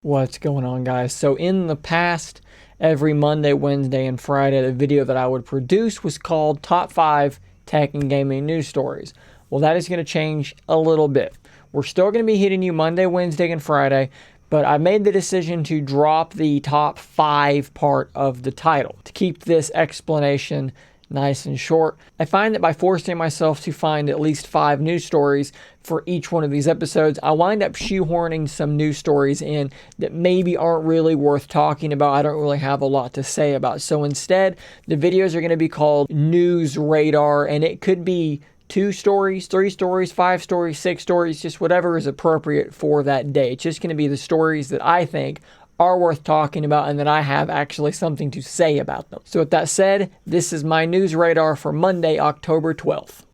What's going on, guys? So in the past, every Monday, Wednesday, and Friday, the video that I would produce was called Top 5 Tech and Gaming News Stories. Well, that is going to change a little bit. We're still going to be hitting you Monday, Wednesday, and Friday, but I made the decision to drop the top 5 part of the title to keep this explanation nice and short. I find that by forcing myself to find at least 5 news stories for each one of these episodes, I wind up shoehorning some news stories in that maybe aren't really worth talking about. I don't really have a lot to say about. So instead, the videos are going to be called News Radar, and it could be 2 stories, 3 stories, 5 stories, 6 stories, just whatever is appropriate for that day. It's just going to be the stories that I think are worth talking about and that I have actually something to say about them. So with that said, this is my news radar for Monday, October 12th.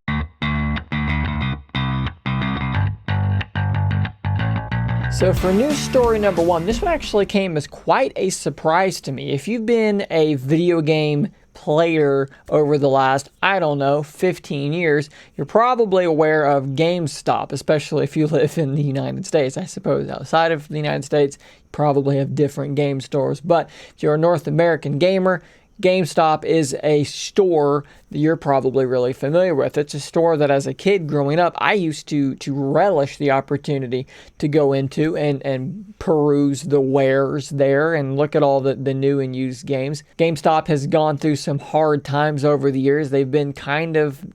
So for news story number 1, this one actually came as quite a surprise to me. If you've been a video game player over the last, 15 years, you're probably aware of GameStop, especially if you live in the United States. I suppose outside of the United States, you probably have different game stores. But if you're a North American gamer, GameStop is a store that you're probably really familiar with. It's a store that as a kid growing up, I used to relish the opportunity to go into and peruse the wares there and look at all the new and used games. GameStop has gone through some hard times over the years. They've been kind of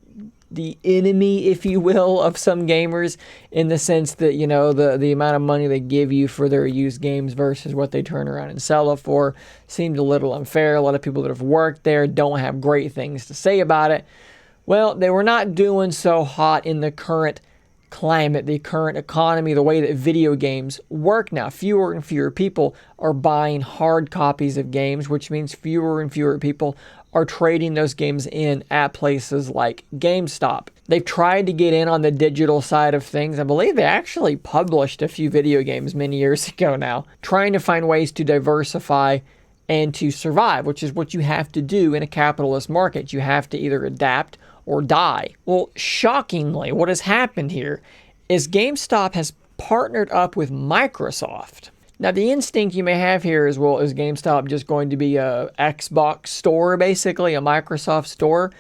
the enemy, if you will, of some gamers in the sense that, you know, the amount of money they give you for their used games versus what they turn around and sell it for seems a little unfair. A lot of people that have worked there don't have great things to say about it. Well, they were not doing so hot in the current climate, the current economy, the way that video games work now. Fewer and fewer people are buying hard copies of games, which means fewer and fewer people are trading those games in at places like GameStop. They've tried to get in on the digital side of things. I believe they actually published a few video games many years ago now, trying to find ways to diversify and to survive, which is what you have to do in a capitalist market. You have to either adapt or die. Well, shockingly, what has happened here is GameStop has partnered up with Microsoft. Now, the instinct you may have here is, well, is GameStop just going to be a Xbox store, basically, a Microsoft store?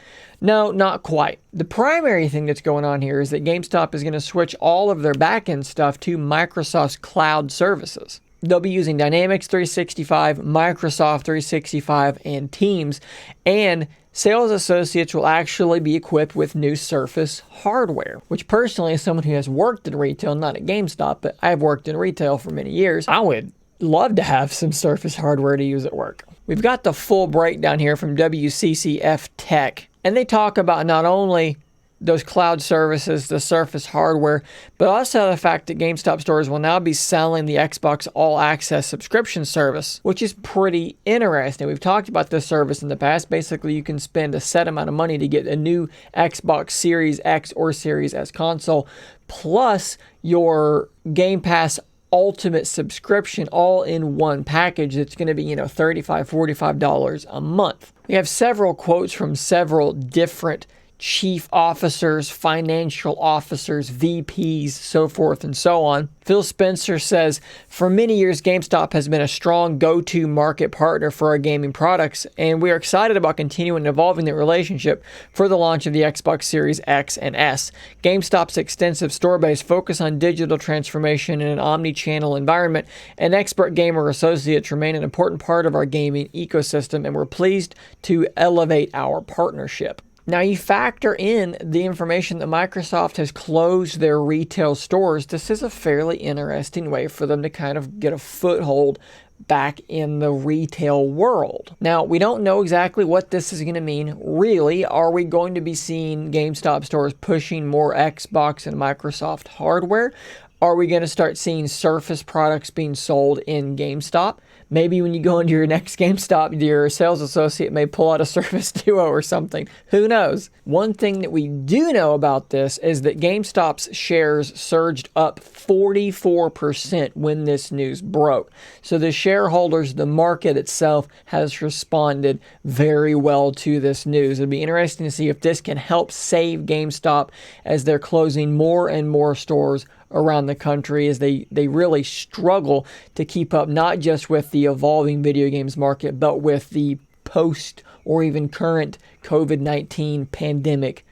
No, not quite. The primary thing that's going on here is that GameStop is going to switch all of their back-end stuff to Microsoft's cloud services. They'll be using Dynamics 365, Microsoft 365, and Teams, and sales associates will actually be equipped with new Surface hardware, which personally, as someone who has worked in retail, not at GameStop, but I've worked in retail for many years, I would love to have some Surface hardware to use at work. We've got the full breakdown here from WCCF Tech, and they talk about not only those cloud services, the Surface hardware, but also the fact that GameStop stores will now be selling the Xbox All Access subscription service, which is pretty interesting. We've talked about this service in the past. Basically, you can spend a set amount of money to get a new Xbox Series X or Series S console, plus your Game Pass Ultimate subscription all in one package that's going to be, $35, $45 a month. We have several quotes from several different chief officers, financial officers, VPs, so forth and so on. Phil Spencer says, for many years, GameStop has been a strong go-to market partner for our gaming products, and we are excited about continuing and evolving the relationship for the launch of the Xbox Series X and S. GameStop's extensive store base focus on digital transformation in an omni-channel environment, and expert gamer associates remain an important part of our gaming ecosystem, and we're pleased to elevate our partnership. Now, you factor in the information that Microsoft has closed their retail stores. This is a fairly interesting way for them to kind of get a foothold back in the retail world. Now, we don't know exactly what this is going to mean. Really, are we going to be seeing GameStop stores pushing more Xbox and Microsoft hardware? Are we going to start seeing Surface products being sold in GameStop? Maybe when you go into your next GameStop, your sales associate may pull out a Surface Duo or something. Who knows? One thing that we do know about this is that GameStop's shares surged up 44% when this news broke. So the shareholders, the market itself, has responded very well to this news. It'd be interesting to see if this can help save GameStop as they're closing more and more stores around the country as they really struggle to keep up not just with the evolving video games market, but with the post or even current COVID-19 pandemic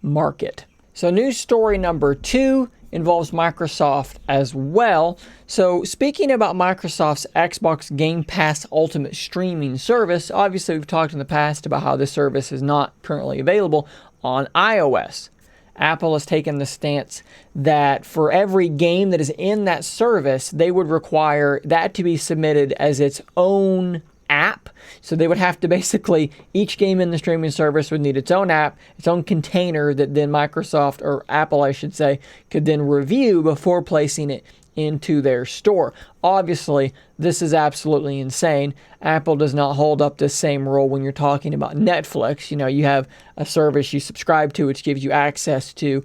market. So news story number 2 involves Microsoft as well. So speaking about Microsoft's Xbox Game Pass Ultimate streaming service, obviously we've talked in the past about how this service is not currently available on iOS. Apple has taken the stance that for every game that is in that service, they would require that to be submitted as its own app. So they would have to basically, each game in the streaming service would need its own app, its own container that then Microsoft, or Apple I should say, could then review before placing it into their store. Obviously, this is absolutely insane. Apple does not hold up the same rule when you're talking about Netflix. You know, you have a service you subscribe to which gives you access to,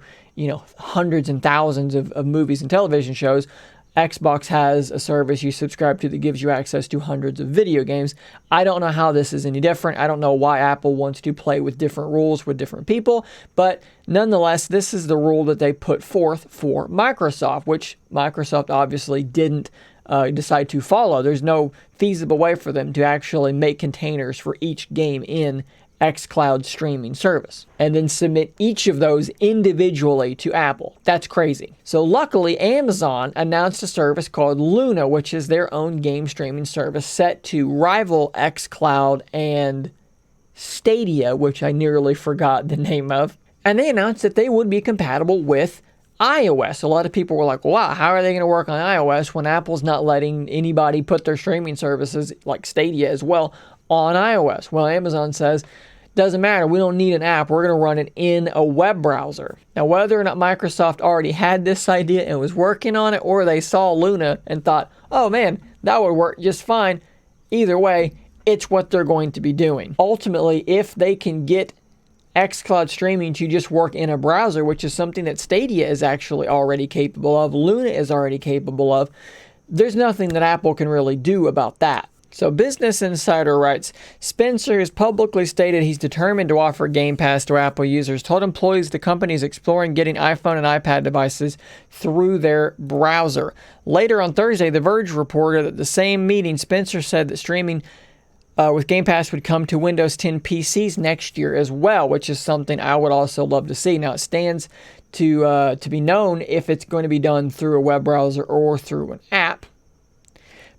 hundreds and thousands of movies and television shows. Xbox has a service you subscribe to that gives you access to hundreds of video games. I don't know how this is any different. I don't know why Apple wants to play with different rules with different people, but nonetheless, this is the rule that they put forth for Microsoft, which Microsoft obviously didn't decide to follow. There's no feasible way for them to actually make containers for each game in xCloud streaming service and then submit each of those individually to Apple. That's crazy. So luckily, Amazon announced a service called Luna, which is their own game streaming service set to rival xCloud and Stadia, which I nearly forgot the name of. And they announced that they would be compatible with iOS. A lot of people were like, wow, how are they going to work on iOS when Apple's not letting anybody put their streaming services like Stadia as well on iOS? Well, Amazon says, doesn't matter. We don't need an app. We're going to run it in a web browser. Now, whether or not Microsoft already had this idea and was working on it, or they saw Luna and thought, oh man, that would work just fine. Either way, it's what they're going to be doing. Ultimately, if they can get xCloud streaming to just work in a browser, which is something that Stadia is actually already capable of, Luna is already capable of, there's nothing that Apple can really do about that. So Business Insider writes, Spencer has publicly stated he's determined to offer Game Pass to Apple users, told employees the company is exploring getting iPhone and iPad devices through their browser. Later on Thursday, The Verge reported that the same meeting, Spencer said that streaming with Game Pass would come to Windows 10 PCs next year as well, which is something I would also love to see. Now, it stands to be known if it's going to be done through a web browser or through an app.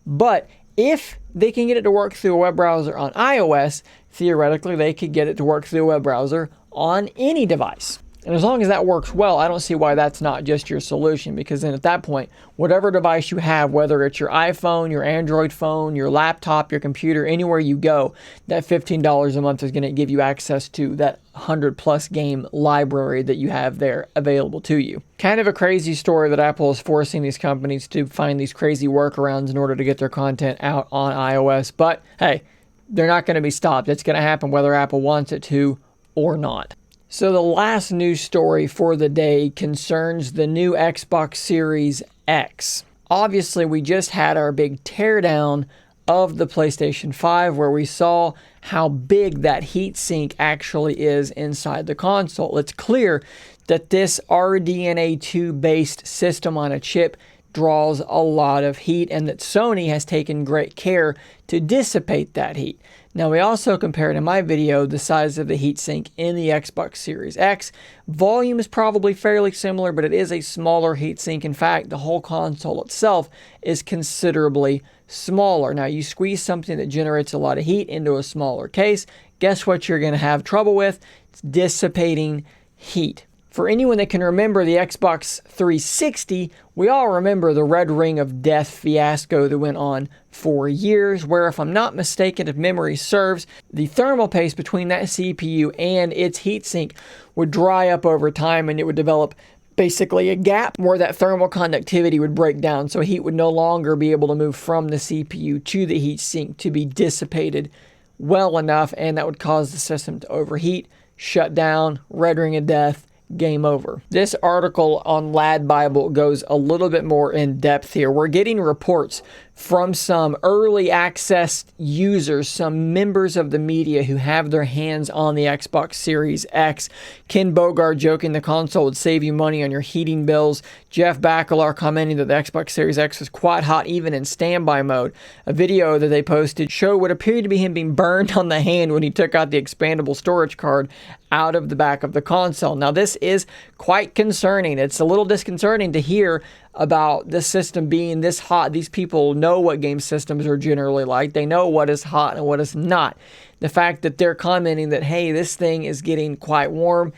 But if they can get it to work through a web browser on iOS, theoretically they could get it to work through a web browser on any device. And as long as that works well, I don't see why that's not just your solution, because then at that point, whatever device you have, whether it's your iPhone, your Android phone, your laptop, your computer, anywhere you go, that $15 a month is going to give you access to that 100-plus game library that you have there available to you. Kind of a crazy story that Apple is forcing these companies to find these crazy workarounds in order to get their content out on iOS. But hey, they're not going to be stopped. It's going to happen whether Apple wants it to or not. So the last news story for the day concerns the new Xbox Series X. Obviously, we just had our big teardown of the PlayStation 5 where we saw how big that heatsink actually is inside the console. It's clear that this RDNA 2 based system on a chip draws a lot of heat and that Sony has taken great care to dissipate that heat. Now, we also compared in my video the size of the heatsink in the Xbox Series X. Volume is probably fairly similar, but it is a smaller heatsink. In fact, the whole console itself is considerably smaller. Now, you squeeze something that generates a lot of heat into a smaller case, guess what you're going to have trouble with? It's dissipating heat. For anyone that can remember the Xbox 360, we all remember the red ring of death fiasco that went on for years, where if I'm not mistaken, if memory serves, the thermal paste between that CPU and its heatsink would dry up over time and it would develop basically a gap where that thermal conductivity would break down, so heat would no longer be able to move from the CPU to the heatsink to be dissipated well enough, and that would cause the system to overheat, shut down, red ring of death, game over. This article on Lad Bible goes a little bit more in depth here. We're getting reports from some early access users, some members of the media who have their hands on the Xbox Series X. Ken Bogard joking the console would save you money on your heating bills. Jeff Bakalar commenting that the Xbox Series X was quite hot even in standby mode. A video that they posted showed what appeared to be him being burned on the hand when he took out the expandable storage card out of the back of the console. Now, this is quite concerning. It's a little disconcerting to hear about this system being this hot. These people know what game systems are generally like. They know what is hot and what is not. The fact that they're commenting that, hey, this thing is getting quite warm,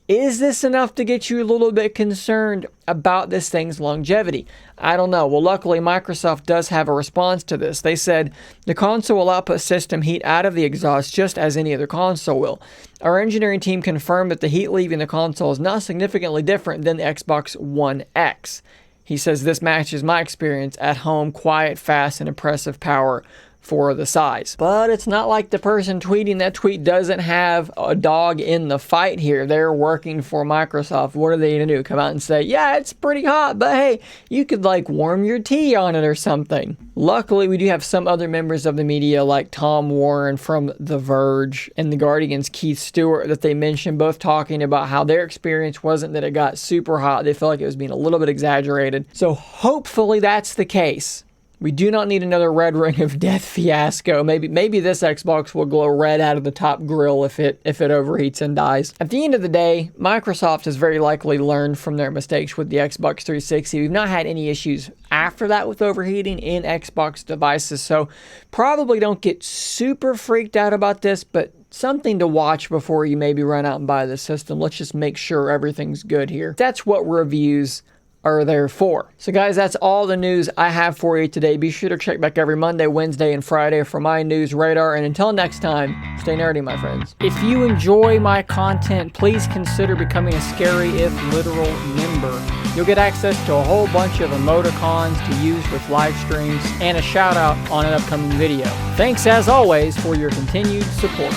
is this enough to get you a little bit concerned about this thing's longevity? I don't know. Well, luckily, Microsoft does have a response to this. They said, the console will output system heat out of the exhaust just as any other console will. Our engineering team confirmed that the heat leaving the console is not significantly different than the Xbox One X. He says, this matches my experience at home, quiet, fast, and impressive power for the size. But it's not like the person tweeting that tweet doesn't have a dog in the fight here. They're working for Microsoft. What are they going to do? Come out and say, yeah, it's pretty hot, but hey, you could like warm your tea on it or something. Luckily, we do have some other members of the media like Tom Warren from The Verge and The Guardian's Keith Stewart that they mentioned, both talking about how their experience wasn't that it got super hot. They felt like it was being a little bit exaggerated. So hopefully that's the case. We do not need another red ring of death fiasco. Maybe this Xbox will glow red out of the top grill if it overheats and dies. At the end of the day, Microsoft has very likely learned from their mistakes with the Xbox 360. We've not had any issues after that with overheating in Xbox devices, so probably don't get super freaked out about this, but something to watch before you maybe run out and buy the system. Let's just make sure everything's good here. That's what reviews are there for. So guys, that's all the news I have for you today. Be sure to check back every Monday, Wednesday, and Friday for my news radar. And until next time, stay nerdy, my friends. If you enjoy my content, please consider becoming a Scary If Literal member. You'll get access to a whole bunch of emoticons to use with live streams and a shout out on an upcoming video. Thanks as always for your continued support.